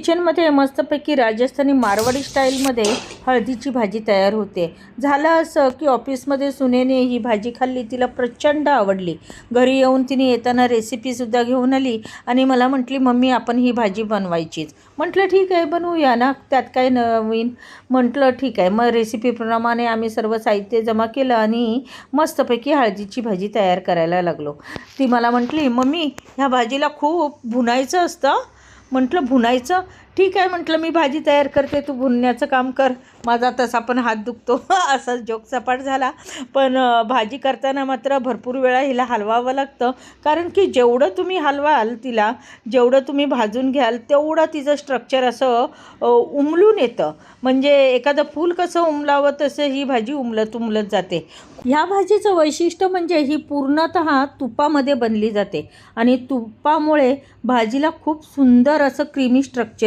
किचनमध्ये मस्तपैकी राजस्थानी मारवाडी स्टाईलमध्ये हळदीची भाजी तयार होते. झालं असं की ऑफिसमध्ये सुनेने ही भाजी खाल्ली, तिला प्रचंड आवडली. घरी येऊन तिने येताना रेसिपीसुद्धा घेऊन आली आणि मला म्हटली, मम्मी आपण ही भाजी बनवायचीच. म्हटलं ठीक आहे, बनवूया ना, त्यात काय नवीन. म्हटलं ठीक आहे. मग रेसिपीप्रमाणे आम्ही सर्व साहित्य जमा केलं आणि मस्तपैकी हळदीची भाजी तयार करायला लागलो. ती मला म्हटली, मम्मी ह्या भाजीला खूप भुनायचं असतं. म्हटलं भुनायचं? ठीक आहे म्हटलं, मी भाजी तयार करते, तू भुनण्याचं काम कर. माझा तसा पण हात दुखतो असा जोक सपाट झाला. पण भाजी करताना मात्र भरपूर वेळा हिला हलवावं लागतं, कारण की जेवढं तुम्ही हलवाल तिला, जेवढं तुम्ही भाजून घ्याल तेवढं तिचं स्ट्रक्चर असं उमलून येतं. म्हणजे एखादं फूल कसं उमलावं तसं ही भाजी उमलत जाते. ह्या भाजीचं वैशिष्ट्य म्हणजे ही पूर्णतः तुपामध्ये बनली जाते आणि तुपामुळे भाजीला खूप सुंदर असं क्रीमी स्ट्रक्चर